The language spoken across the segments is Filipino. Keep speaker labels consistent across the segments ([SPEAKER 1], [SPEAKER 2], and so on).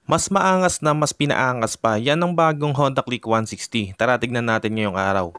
[SPEAKER 1] Mas maangas na mas pinaangas pa, yan ang bagong Honda Click 160. Tara tignan natin ngayong araw.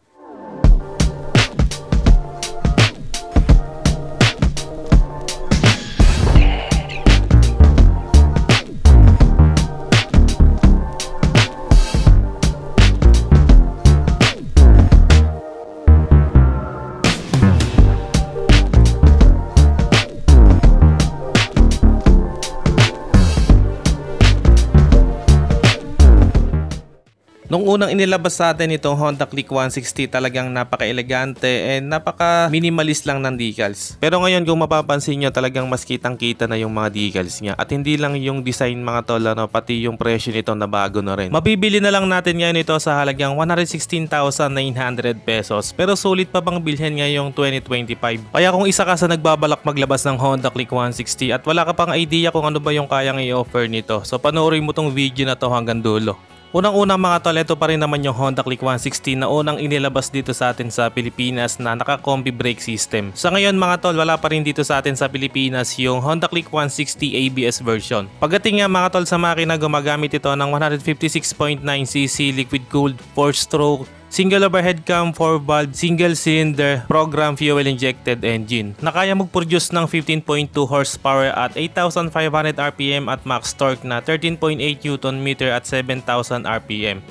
[SPEAKER 1] Nung unang inilabas sa atin itong Honda Click 160, talagang napaka-elegante and napaka-minimalist lang ng decals. Pero ngayon kung mapapansin nyo, talagang mas kitang-kita na yung mga decals niya. At hindi lang yung design mga tol, pati yung presyo nito na bago na rin. Mabibili na lang natin ngayon ito sa halagang 116,900 pesos. Pero sulit pa bang bilhin ngayong 2025? Kaya kung isa ka sa nagbabalak maglabas ng Honda Click 160 at wala ka pang idea kung ano ba yung kayang i-offer nito, so panoorin mo tong video na to hanggang dulo. Unang-unang mga tol, ito pa rin naman yung Honda Click 160 na unang inilabas dito sa atin sa Pilipinas na naka-combi brake system. Sa ngayon mga tol, wala pa rin dito sa atin sa Pilipinas yung Honda Click 160 ABS version. Pagdating nga mga tol sa makina, gumagamit ito ng 156.9cc liquid-cooled 4-stroke single overhead cam 4-valve single cylinder program fuel injected engine na kaya mag-produce ng 15.2 horsepower at 8,500 rpm at max torque na 13.8 Nm at 7,000 rpm.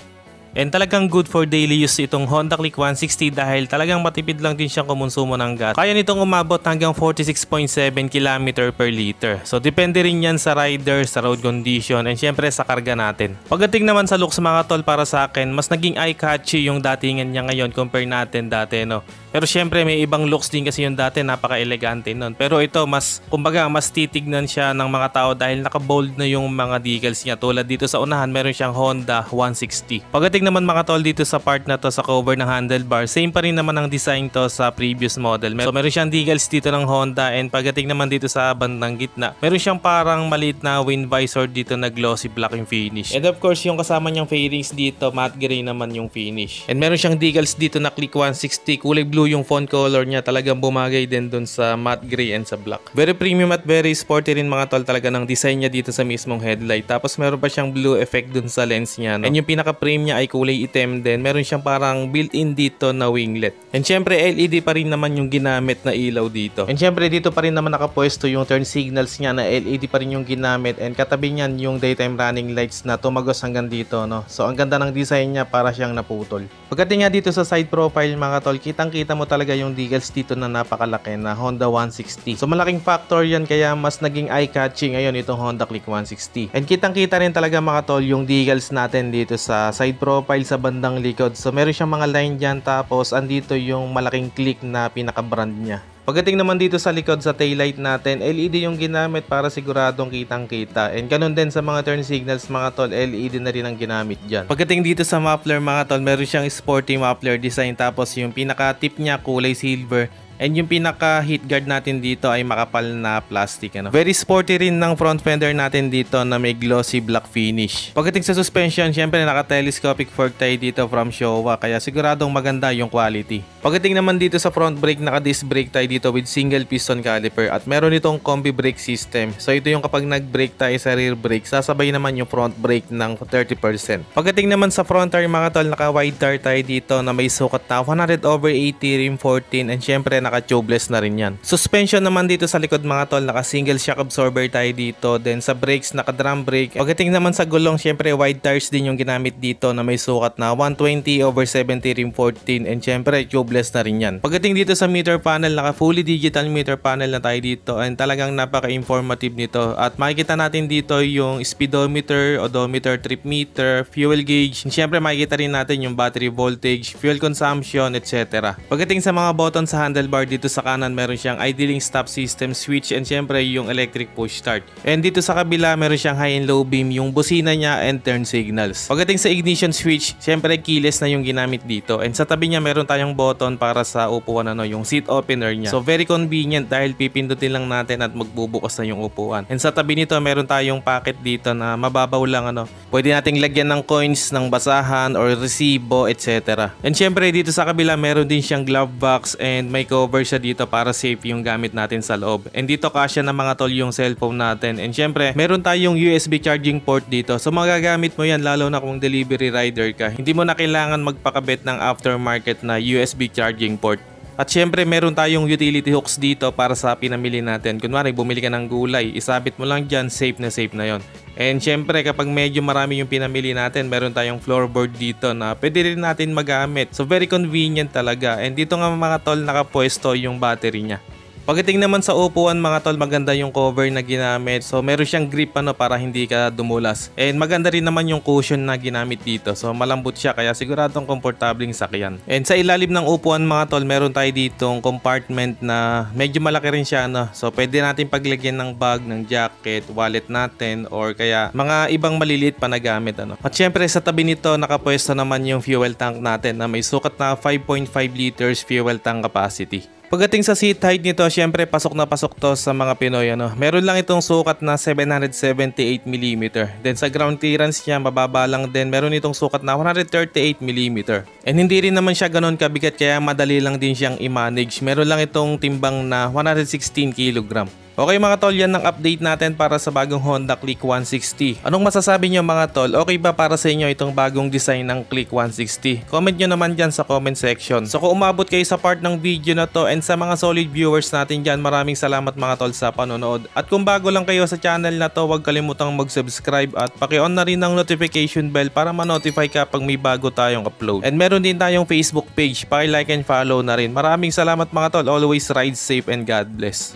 [SPEAKER 1] And talagang good for daily use itong Honda Click 160 dahil talagang matipid lang din siyang kumonsumo ng gas. Kaya nitong umabot hanggang 46.7 km per liter. So depende rin yan sa rider, sa road condition, and syempre sa karga natin. Pagdating naman sa looks mga tol, para sa akin, mas naging eye-catchy yung datingan niya ngayon compare natin dati, no? Pero syempre may ibang looks din kasi yung dati, napaka-elegante nun. Pero ito mas, kumbaga mas titignan siya ng mga tao dahil naka-bold na yung mga decals niya. Tulad dito sa unahan, meron siyang Honda 160. Pagdating naman mga tol dito sa part na to, sa cover ng handlebar, same pa rin naman ang design to sa previous model. So meron siyang decals dito ng Honda, and pagdating naman dito sa bandang gitna, meron siyang parang maliit na wind visor dito na glossy black yung finish. And of course yung kasama niyang fairings dito, matte gray naman yung finish. And meron siyang decals dito na Click 160, kulay blue yung font color niya, talagang bumagay din dun sa matte gray and sa black. Very premium at very sporty rin mga tol talaga ng design niya dito sa mismong headlight. Tapos meron pa siyang blue effect dun sa lens niya, no? And yung pinaka-frame niya ay kulay itim din. Meron siyang parang built-in dito na winglet. And syempre LED pa rin naman yung ginamit na ilaw dito. And syempre dito pa rin naman nakapwesto yung turn signals niya na LED pa rin yung ginamit, and katabi niyan yung daytime running lights na tumagos hanggang dito, no? So ang ganda ng design niya, para siyang naputol. Pagdating nga dito sa side profile mga tol, kitang-kita mo talaga yung decals dito na napakalaki na Honda 160. So malaking factor yan, kaya mas naging eye-catching ngayon itong Honda Click 160. And kitang-kita rin talaga mga tol yung decals natin dito sa side profile sa bandang likod. So meron siyang mga line dyan, tapos andito yung malaking click na pinaka-brand niya. Pagdating naman dito sa likod sa taillight natin, LED yung ginamit para siguradong kitang-kita. And ganun din sa mga turn signals mga tol, LED na rin ang ginamit dyan. Pagdating dito sa muffler mga tol, meron siyang sporty muffler design, tapos yung pinaka-tip niya kulay silver. And yung pinaka heat guard natin dito ay makapal na plastic, ano. Very sporty rin ng front fender natin dito na may glossy black finish. Pagdating sa suspension, syempre naka-telescopic fork tayo dito from Showa, kaya siguradong maganda yung quality. Pagdating naman dito sa front brake, naka-disc brake tayo dito with single piston caliper, at meron itong combi brake system. So ito yung kapag nag-brake tayo sa rear brake, sasabay naman yung front brake ng 30%. Pagdating naman sa front tire mga tol, naka-wide tire tayo dito na may sukat na 100/80 rim 14, and syempre naka-tubeless na rin yan. Suspension naman dito sa likod mga tol, naka-single shock absorber tayo dito. Then sa brakes, naka-drum brake. Pagdating naman sa gulong, syempre wide tires din yung ginamit dito na may sukat na 120/70 rim 14, and syempre tubeless na rin yan. Pagdating dito sa meter panel, naka-fully digital meter panel na tayo dito, and talagang napaka-informative nito. At makikita natin dito yung speedometer, odometer, trip meter, fuel gauge. And syempre makikita rin natin yung battery voltage, fuel consumption, etc. Pagdating sa mga button sa handlebar, dito sa kanan meron siyang idling stop system switch, and syempre yung electric push start. And dito sa kabila meron siyang high and low beam, yung busina niya, and turn signals. Pagdating sa ignition switch, syempre keyless na yung ginamit dito, and sa tabi niya meron tayong button para sa upuan, ano, yung seat opener niya. So very convenient dahil pipindutin lang natin at magbubukas na yung upuan. And sa tabi nito meron tayong pocket dito na mababaw lang, ano, Pwede nating lagyan ng coins, ng basahan or resibo, etc. And syempre dito sa kabila meron din siyang glove box and may cover siya dito para safe yung gamit natin sa loob. And dito kasya na mga tol yung cellphone natin. And syempre meron tayong USB charging port dito. So magagamit mo yan lalo na kung delivery rider ka. Hindi mo na kailangan magpakabit ng aftermarket na USB charging port. At syempre meron tayong utility hooks dito para sa pinamili natin. Kunwari bumili ka ng gulay, isabit mo lang dyan, safe na yon. And syempre kapag medyo marami yung pinamili natin, meron tayong floorboard dito na pwede rin natin magamit. So very convenient talaga. And dito nga mga tol nakapwesto yung battery niya. Pagdating naman sa upuan mga tol, maganda yung cover na ginamit. So meron siyang grip para hindi ka dumulas. And maganda rin naman yung cushion na ginamit dito. So malambot siya kaya siguradong komportabling sakyan. And sa ilalim ng upuan mga tol, meron tayo ditong compartment na medyo malaki rin siya. So pwede natin paglagyan ng bag, ng jacket, wallet natin or kaya mga ibang maliliit pa na gamit. At syempre sa tabi nito nakapwesto naman yung fuel tank natin na may sukat na 5.5 liters fuel tank capacity. Pagdating sa seat height nito, syempre pasok na pasok to sa mga Pinoy. Meron lang itong sukat na 778mm. Then sa ground clearance niya, mababa lang din. Meron itong sukat na 138mm. And hindi rin naman siya ganun kabigat kaya madali lang din siyang i-manage. Meron lang itong timbang na 116 kg. Okay mga tol, yan ang update natin para sa bagong Honda Click 160. Anong masasabi nyo mga tol? Okay ba para sa inyo itong bagong design ng Click 160? Comment nyo naman dyan sa comment section. So kung umabot kayo sa part ng video na to and sa mga solid viewers natin dyan, maraming salamat mga tol sa panonood. At kung bago lang kayo sa channel na to, huwag kalimutang mag-subscribe at paki-on na rin ang notification bell para ma-notify ka pag may bago tayong upload. And meron din tayong Facebook page, paki-like and follow na rin. Maraming salamat mga tol. Always ride safe and God bless.